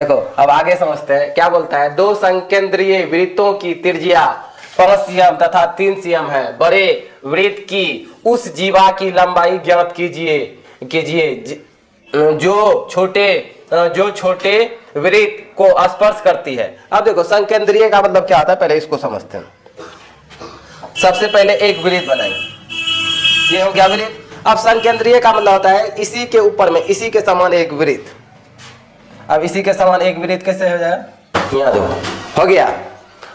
देखो अब आगे समझते हैं क्या बोलता है। दो संकेंद्रीय वृत्तों की त्रिज्या 5 सीएम तथा 3 सीएम है। बड़े वृत्त की उस जीवा की लंबाई ज्ञात कीजिए कीजिए जो छोटे वृत्त को स्पर्श करती है। अब देखो संकेंद्रीय का मतलब क्या होता है, पहले इसको समझते हैं। सबसे पहले एक वृत्त बनाएंगे, ये हो गया वृत्त। अब संकेंद्रीय का मतलब होता है इसी के ऊपर में इसी के समान एक वृत्त। अब इसी के समान एक वृत्त कैसे हो जाए, यहाँ देखो हो गया।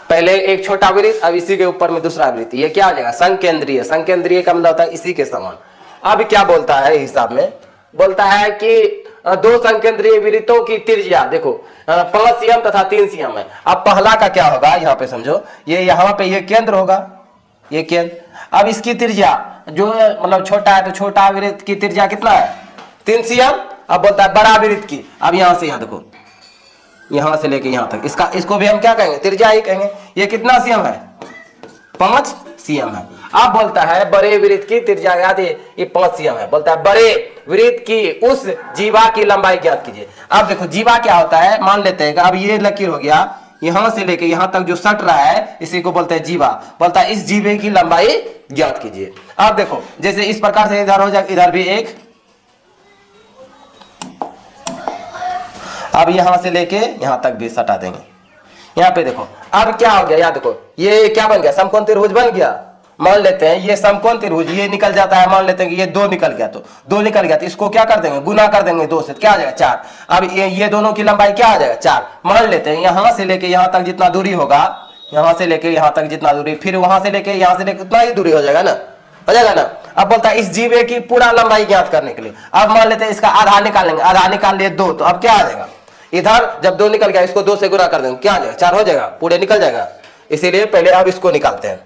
पहले एक छोटा वृत्त, अब इसी के ऊपर में दूसरा वृत्त, ये क्या हो जाएगा संकेंद्रीय। संकेंद्रीय का मतलब होता है इसी के समान। अब क्या बोलता है हिसाब में, बोलता है कि दो संकेंद्रीय वृत्तों की त्रिज्या देखो 5 सीएम तथा 3 सीएम है। अब पहला का क्या होगा, यहाँ पे समझो, ये यहाँ पे ये केंद्र होगा, ये केंद्र। अब इसकी त्रिज्या जो मतलब छोटा है तो छोटा वृत्त की त्रिज्या कितना है 3 सीएम। अब बोलता है बड़ा वृत्त की, अब यहां से यहां देखो, यहां से लेके यहां तक, इसको भी हम क्या कहेंगे त्रिज्या ही कहेंगे। ये कितना सीएम है 5 सीएम है। अब बोलता है बड़े वृत्त की त्रिज्या याद है ये 5 सीएम है। बोलता है बड़े वृत्त की उस जीवा की लंबाई ज्ञात कीजिए। अब देखो जीवा क्या होता है, मान लेते हैं कि अब ये लकीर हो गया, यहां से लेके यहां तक जो सट रहा है इसी को बोलते हैं जीवा। बोलता है इस जीवे की लंबाई ज्ञात कीजिए। अब देखो जैसे इस प्रकार से इधर हो जाए, इधर भी एक, अब यहां से लेके यहां तक भी सटा देंगे। यहां पे देखो अब क्या हो गया, याद देखो ये क्या बन गया समकोण त्रिभुज बन गया। मान लेते हैं ये समकोण त्रिभुज, ये निकल जाता है, मान लेते हैं कि ये 2 निकल गया, तो 2 निकल गया तो इसको क्या कर देंगे गुना कर देंगे 2 से, क्या आ जाएगा 4। अब ये दोनों की लंबाई क्या आ जाएगा 4। मान लेते हैं यहां से लेके यहां तक जितना दूरी होगा, यहां से लेके यहां तक जितना दूरी, फिर वहां से लेके यहां से लेके उतना ही दूरी हो जाएगा ना, हो जाएगा ना। अब बोलता है इस जीवे की पूरा लंबाई ज्ञात करने के लिए, अब मान लेते हैं इसका आधा निकालेंगे, आधा निकाल लिए 2, तो अब क्या आ जाएगा इधर जब 2 निकल गया इसको 2 से गुना कर देंगे, क्या आ जाएगा 4 हो जाएगा, पूरे निकल जाएगा। इसीलिए पहले अब इसको निकालते हैं।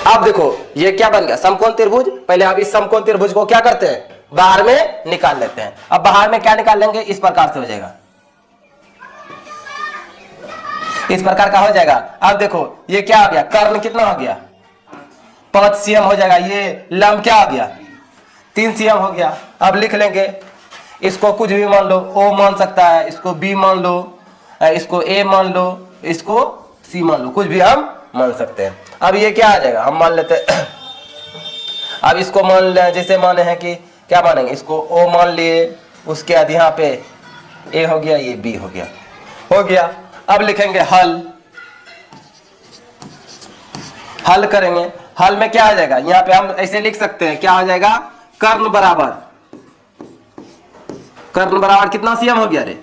अब देखो ये क्या बन गया समकोण त्रिभुज। पहले अब इस समकोण त्रिभुज को क्या करते हैं बाहर में निकाल लेते हैं। अब बाहर में क्या निकाल लेंगे, इस प्रकार से हो जाएगा, इस प्रकार का हो जाएगा। अब देखो ये क्या आ गया, कर्ण कितना हो गया 5 सीएम हो जाएगा। ये लंब क्या आ गया 3 सीएम हो गया। अब लिख लेंगे, इसको कुछ भी मान लो, ओ मान सकता है, इसको बी मान लो, इसको ए मान लो, इसको सी मान लो, कुछ भी हम मान सकते हैं। अब ये क्या आ जाएगा, हम मान लेते हैं अब इसको मान ले, जैसे माने हैं कि क्या मानेंगे, इसको ओ मान लिए, उसके बाद यहाँ पे ए हो गया, ये बी हो गया, हो गया। अब लिखेंगे हल, हल करेंगे। हल में क्या आ जाएगा, यहाँ पे हम ऐसे लिख सकते हैं, क्या हो जाएगा कर्ण बराबर कितना सीएम हो गया रे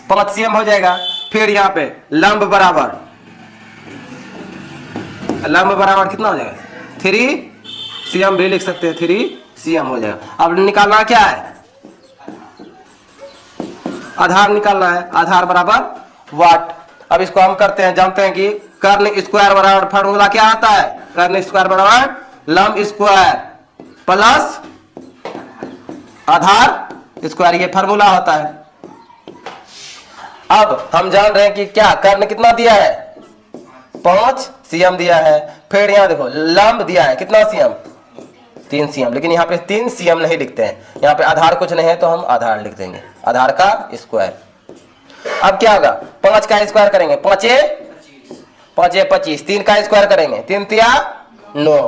5 सीएम हो जाएगा। फिर यहाँ पे लंब बराबर कितना हो जाएगा 3 सीएम भी लिख सकते हैं, 3 सीएम हो जाएगा। अब निकालना क्या है, आधार निकालना है, आधार बराबर वाट। अब इसको हम करते हैं, जानते हैं कि कर्ण स्क्वायर बराबर फॉर्मूला क्या आता है, कर्ण स्क्वायर बराबर लंब स्क्वायर प्लस आधार स्क्वायर, ये फॉर्मूला होता है। अब हम जान रहे हैं कि क्या कर्ण कितना दिया है 5 सीएम दिया है। फिर यहाँ देखो लंब दिया है कितना सीएम 3 सीएम, लेकिन यहाँ पे 3 सीएम नहीं लिखते हैं, यहाँ पे आधार कुछ नहीं है तो हम आधार लिख देंगे, आधार का स्क्वायर। अब क्या होगा 5 का स्क्वायर करेंगे 5 ए 25, 3 का स्क्वायर करेंगे 3 तिया 9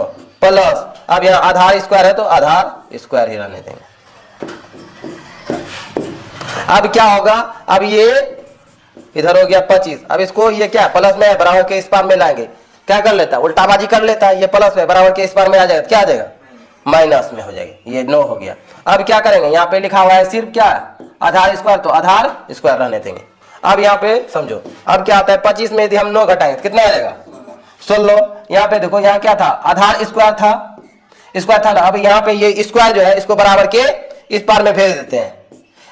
प्लस, अब यहाँ आधार स्क्वायर है तो आधार स्क्वायर ही रहने देंगे। अब क्या होगा, अब ये इधर हो गया 25, अब इसको ये क्या प्लस में बराबर के इस पार में लाएंगे, क्या कर लेता है उल्टाबाजी कर लेता है, ये प्लस में बराबर के इस पार में आ जाएगा, क्या आ जाएगा माइनस में हो जाएगी, ये 9 हो गया। अब क्या करेंगे, यहाँ पे लिखा हुआ है सिर्फ क्या आधार स्क्वायर, तो आधार स्क्वायर रहने देंगे। अब यहाँ पे समझो अब क्या आता है 25 में यदि हम 9 घटाएंगे कितना आ जाएगा 16। यहाँ पे देखो यहाँ क्या था आधार स्क्वायर था ना। अब यहाँ पे ये स्क्वायर जो है इसको बराबर के इस पार में भेज देते हैं,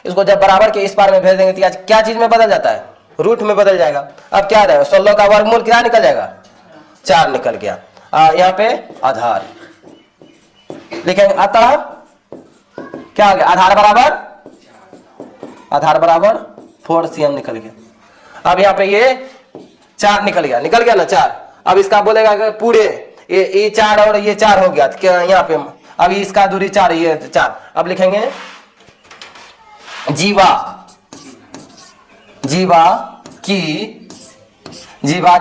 इसको जब बराबर के इस पार में भेज देंगे तो क्या चीज में बदल जाता है रूट में बदल जाएगा। अब क्या आ जाएगा 16 का वर्गमूल क्या निकल जाएगा 4 निकल गया। यहाँ पे आधार लिखेंगे, अतः क्या आ गया आधार बराबर 4 सीएम निकल गया। अब यहाँ पे ये 4 निकल गया ना 4। अब इसका बोलेगा कि पूरे ये 4 और ये 4 हो गया, क्या यहाँ पे अभी इसका दूरी 4, ये 4। अब लिखेंगे जीवा, जीवा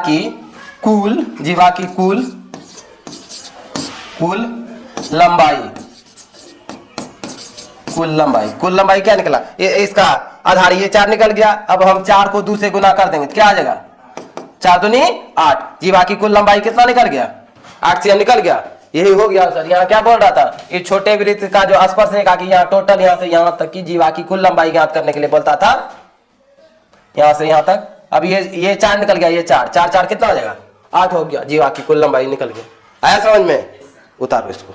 की कुल लंबाई, कुल लंबाई क्या निकला, ये इसका आधार, ये 4 निकल गया। अब हम 4 को 2 से गुना कर देंगे तो क्या आ जाएगा, 4 दूनी 8। जीवा की कुल लंबाई कितना निकल गया, 8 से निकल गया। यही हो गया सर। यहाँ क्या बोल रहा था, ये छोटे वृत्त का जो स्पर्श रेखा की यहाँ टोटल यहाँ से यहाँ तक की जीवा की कुल लंबाई ज्ञात करने के लिए बोलता था, यहाँ से यहाँ तक। अब ये 4 निकल गया, ये 4 4 4 कितना हो जाएगा, 8 हो गया, जीवा की कुल लंबाई निकल गया। आया समझ में, उतारो इसको।